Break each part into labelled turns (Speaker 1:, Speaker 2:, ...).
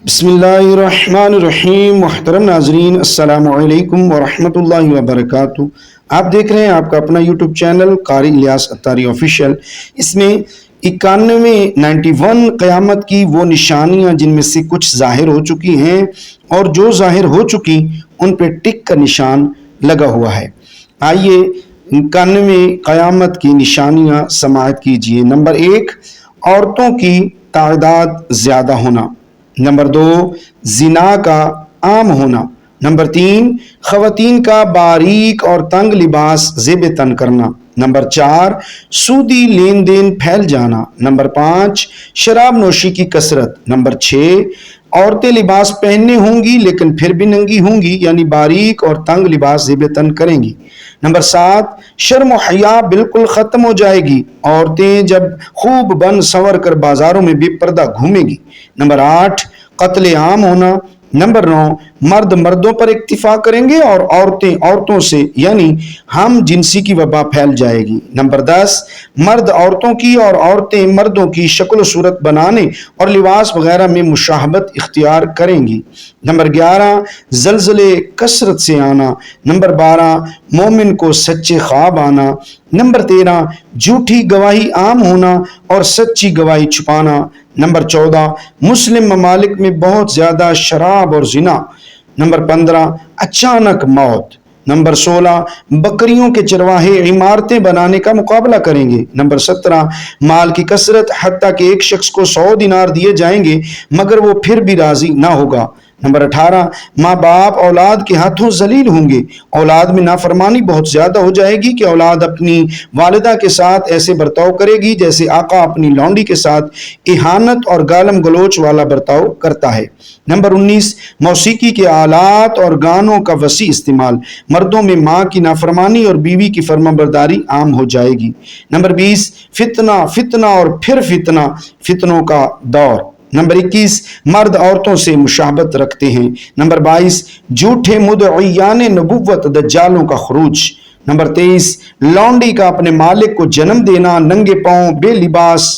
Speaker 1: بسم اللہ الرحمن الرحیم۔ محترم ناظرین، السلام علیکم ورحمۃ اللہ وبرکاتہ۔ آپ دیکھ رہے ہیں آپ کا اپنا یوٹیوب چینل قاری الیاس اتاری آفیشیل۔ اس میں 91 قیامت کی وہ نشانیاں جن میں سے کچھ ظاہر ہو چکی ہیں اور جو ظاہر ہو چکی ان پہ ٹک کا نشان لگا ہوا ہے۔ آئیے 91 قیامت کی نشانیاں سماعت کیجیے۔ نمبر 1، عورتوں کی تعداد زیادہ ہونا۔ نمبر 2، زنا کا عام ہونا۔ نمبر 3، خواتین کا باریک اور تنگ لباس زیب تن کرنا۔ نمبر 4، سودی لین دین پھیل جانا۔ نمبر 5، شراب نوشی کی کثرت۔ نمبر 6، عورتیں لباس پہننے ہوں گی لیکن پھر بھی ننگی ہوں گی، یعنی باریک اور تنگ لباس زیب تن کریں گی۔ نمبر 7، شرم و حیا بالکل ختم ہو جائے گی، عورتیں جب خوب بن سنور کر بازاروں میں بے پردہ گھومیں گی۔ نمبر 8، قتل عام ہونا۔ نمبر 9، مرد مردوں پر اکتفا کریں گے اور عورتیں عورتوں سے، یعنی ہم جنسی کی وبا پھیل جائے گی۔ نمبر 10، مرد عورتوں کی اور عورتیں مردوں کی شکل و صورت بنانے اور لباس وغیرہ میں مشابہت اختیار کریں گی۔ نمبر 11، زلزلے کثرت سے آنا۔ نمبر 12، مومن کو سچے خواب آنا۔ نمبر 13، جھوٹی گواہی عام ہونا اور سچی گواہی چھپانا۔ نمبر 14، مسلم ممالک میں بہت زیادہ شراب اور زنا۔ نمبر 15، اچانک موت۔ نمبر 16، بکریوں کے چرواہے عمارتیں بنانے کا مقابلہ کریں گے۔ نمبر 17، مال کی کثرت، حتیٰ کہ ایک شخص کو 100 دینار دیے جائیں گے مگر وہ پھر بھی راضی نہ ہوگا۔ نمبر 18، ماں باپ اولاد کے ہاتھوں ذلیل ہوں گے۔ اولاد میں نافرمانی بہت زیادہ ہو جائے گی کہ اولاد اپنی والدہ کے ساتھ ایسے برتاؤ کرے گی جیسے آقا اپنی لونڈی کے ساتھ اہانت اور گالم گلوچ والا برتاؤ کرتا ہے۔ نمبر 19، موسیقی کے آلات اور گانوں کا وسیع استعمال۔ مردوں میں ماں کی نافرمانی اور بیوی کی فرمانبرداری عام ہو جائے گی۔ نمبر 20، فتنہ اور پھر فتنہ، فتنوں کا دور۔ نمبر 21، مرد عورتوں سے مشابہت رکھتے ہیں۔ نمبر 22، جھوٹے مدعیان نبوت دجالوں کا خروج۔ نمبر 23، لونڈی کا اپنے مالک کو جنم دینا، ننگے پاؤں، بے لباس۔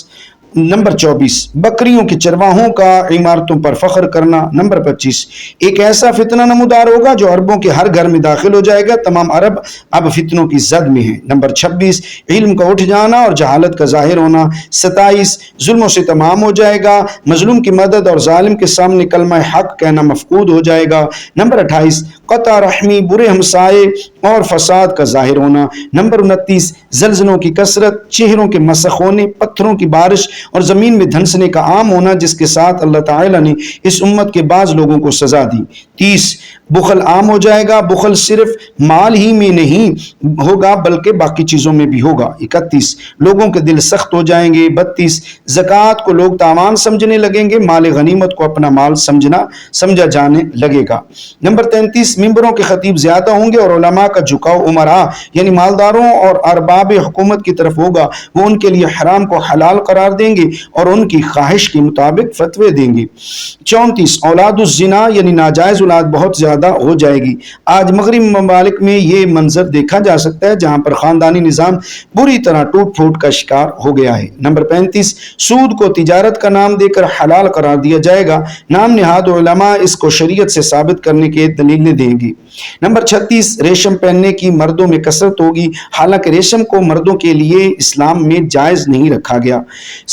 Speaker 1: نمبر 24، بکریوں کے چرواہوں کا عمارتوں پر فخر کرنا۔ نمبر 25، ایک ایسا فتنہ نمودار ہوگا جو عربوں کے ہر گھر میں داخل ہو جائے گا، تمام عرب اب فتنوں کی زد میں ہیں۔ نمبر 26، علم کا اٹھ جانا اور جہالت کا ظاہر ہونا۔ 27، ظلم و ستم عام ہو جائے گا، مظلوم کی مدد اور ظالم کے سامنے کلمہ حق کہنا مفقود ہو جائے گا۔ نمبر 28، قطع رحمی، برے ہمسائے اور فساد کا ظاہر ہونا۔ نمبر 29، زلزلوں کی کثرت، چہروں کے مسخ ہونے، پتھروں کی بارش اور زمین میں دھنسنے کا عام ہونا، جس کے ساتھ اللہ تعالیٰ نے اس امت کے بعض لوگوں کو سزا دی۔ 30، بخل عام ہو جائے گا، بخل صرف مال ہی میں نہیں ہوگا بلکہ باقی چیزوں میں بھی ہوگا۔ 31، لوگوں کے دل سخت ہو جائیں گے۔ 32، زکوٰۃ کو لوگ تاوان سمجھنے لگیں گے، مال غنیمت کو اپنا مال سمجھا جانے لگے گا۔ نمبر 33، ممبروں کے خطیب زیادہ ہوں گے اور علماء کا جھکاؤ عمراء یعنی مالداروں اور ارباب حکومت کی طرف ہوگا، وہ ان کے لیے حرام کو حلال قرار دیں گے اور ان کی خواہش کے مطابق فتوے دیں گے۔ 34، اولاد الزنا یعنی ناجائز اولاد بہت زیادہ ہو جائے گی۔ آج مغربی ممالک میں یہ منظر دیکھا جا سکتا ہے جہاں پر خاندانی نظام بری طرح ٹوٹ پھوٹ کا شکار ہو گیا ہے۔ نمبر 35، سود کو تجارت کا نام دے کر حلال قرار دیا جائے گا، نام نہاد علماء اس کو شریعت سے ثابت کرنے کے دلیلیں دیں گی۔ نمبر 36، ریشم پہننے کی مردوں میں کثرت ہوگی، حالانکہ ریشم کو مردوں کے لیے اسلام میں جائز نہیں رکھا گیا۔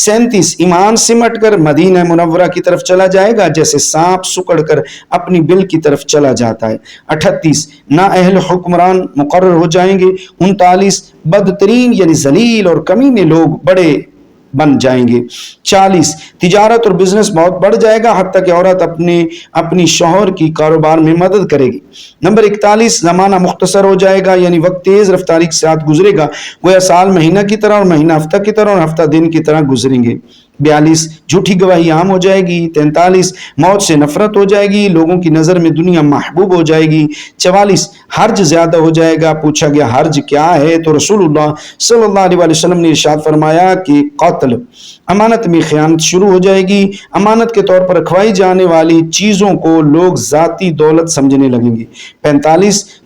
Speaker 1: 37، ایمان سمٹ کر مدینہ منورہ کی طرف چلا جائے گا جیسے سانپ سکڑ کر اپنی بل کی طرف چلا جاتا ہے۔ 38، نااہل حکمران مقرر ہو جائیں گے۔ 39، بدترین یعنی ذلیل اور کمینے لوگ بڑے بن جائیں گے۔ 40، تجارت اور بزنس بہت بڑھ جائے گا، حتیٰ کہ عورت اپنی شوہر کی کاروبار میں مدد کرے گی۔ نمبر 41، زمانہ مختصر ہو جائے گا یعنی وقت تیز رفتاری کے ساتھ گزرے گا، گویا سال مہینہ کی طرح اور مہینہ ہفتہ کی طرح اور ہفتہ دن کی طرح گزریں گے۔ 42، جھوٹی گواہی عام ہو جائے گی۔ 43، موت سے نفرت ہو جائے گی، لوگوں کی نظر میں دنیا محبوب ہو جائے گی۔ 44، حرج زیادہ ہو جائے گا۔ پوچھا گیا حرج کیا ہے تو رسول اللہ صلی اللہ علیہ وسلم نے ارشاد فرمایا کہ قتل، امانت میں خیانت شروع ہو جائے گی، امانت کے طور پر رکھوائی جانے والی چیزوں کو لوگ ذاتی دولت سمجھنے لگیں گے۔ 45،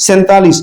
Speaker 1: 47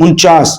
Speaker 1: 49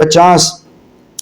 Speaker 1: 50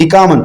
Speaker 1: 51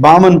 Speaker 1: 52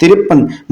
Speaker 1: 53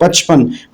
Speaker 1: 55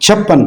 Speaker 1: 56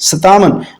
Speaker 1: 57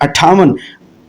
Speaker 1: 58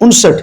Speaker 1: 59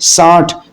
Speaker 1: 60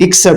Speaker 1: 61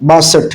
Speaker 1: 62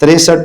Speaker 1: 63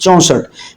Speaker 1: 64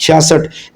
Speaker 1: 66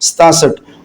Speaker 1: 67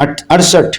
Speaker 1: 68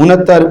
Speaker 1: 69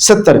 Speaker 1: 70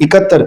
Speaker 1: 71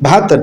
Speaker 1: 72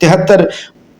Speaker 1: 73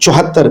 Speaker 1: 74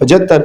Speaker 1: 75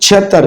Speaker 1: 76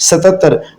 Speaker 1: 77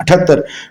Speaker 1: 78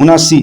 Speaker 1: 79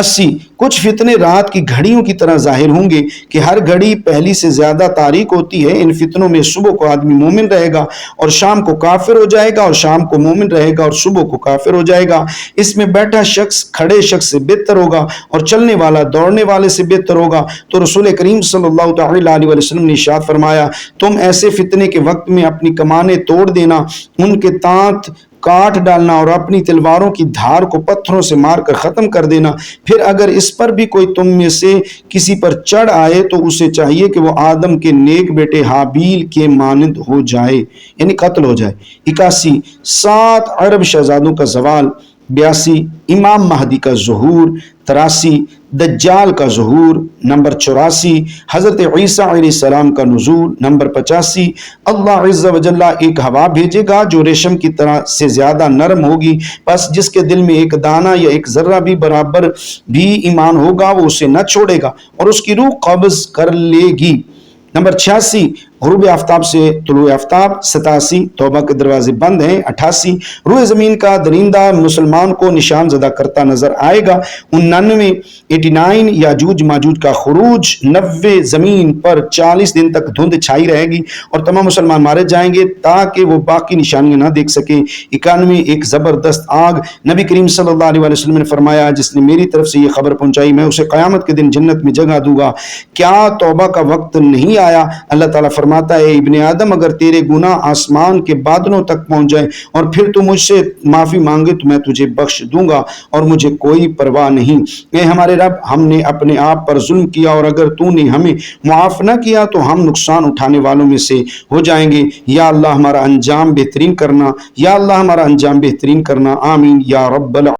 Speaker 1: 80 کچھ فتنے رات کی گھڑیوں کی طرح ظاہر ہوں گے کہ ہر گھڑی پہلی سے زیادہ تاریک ہوتی ہے۔ ان فتنوں میں صبح کو آدمی مومن رہے گا اور شام کو کافر ہو جائے گا، اور شام کو مومن رہے گا اور صبح کو کافر ہو جائے گا۔ اس میں بیٹھا شخص کھڑے شخص سے بہتر ہوگا اور چلنے والا دوڑنے والے سے بہتر ہوگا۔ تو رسول کریم صلی اللہ تعالی علیہ وسلم نے ارشاد فرمایا، تم ایسے فتنے کے وقت میں اپنی کمانیں توڑ دینا، ان کے تانت کاٹ ڈالنا اور اپنی تلواروں کی دھار کو پتھروں سے مار کر ختم کر دینا۔ پھر اگر اس پر بھی کوئی تم میں سے کسی پر چڑھ آئے تو اسے چاہیے کہ وہ آدم کے نیک بیٹے حابیل کے مانند ہو جائے، یعنی قتل ہو جائے۔ 81 7 عرب شہزادوں کا زوال۔ 82 امام مہدی کا ظہور۔ 83 دجال کا ظہور۔ نمبر 84 حضرت عیسیٰ علیہ السلام کا نزول۔ نمبر 85 اللہ عز و جل ایک ہوا بھیجے گا جو ریشم کی طرح سے زیادہ نرم ہوگی، بس جس کے دل میں ایک دانہ یا ایک ذرہ بھی برابر بھی ایمان ہوگا وہ اسے نہ چھوڑے گا اور اس کی روح قبض کر لے گی۔ نمبر 86 غروب آفتاب سے طلوع آفتاب۔ 87 توبہ کے دروازے بند ہیں۔ 88 روح زمین کا درندہ مسلمان کو نشان زدہ کرتا نظر آئے گا۔ 99 89 یاجوج ماجوج کا خروج۔ 90 زمین پر 40 دن تک دھند چھائی رہے گی اور تمام مسلمان مارے جائیں گے تاکہ وہ باقی نشانیاں نہ دیکھ سکے۔ 91 ایک زبردست آگ۔ نبی کریم صلی اللہ علیہ وسلم نے فرمایا، جس نے میری طرف سے یہ خبر پہنچائی میں اسے قیامت کے دن جنت میں جگہ دوں گا۔ کیا توبہ کا وقت نہیں آیا؟ اللہ تعالیٰ فرماتا ہے، ابن آدم اگر تیرے گناہ آسمان کے بادلوں تک پہنچ جائیں اور پھر تو مجھ سے معافی مانگے تو میں تجھے بخش دوں گا اور مجھے کوئی پرواہ نہیں۔ اے ہمارے رب، ہم نے اپنے آپ پر ظلم کیا اور اگر تو نے ہمیں معاف نہ کیا تو ہم نقصان اٹھانے والوں میں سے ہو جائیں گے۔ یا اللہ ہمارا انجام بہترین کرنا، یا اللہ ہمارا انجام بہترین کرنا، آمین یا رب العالمین۔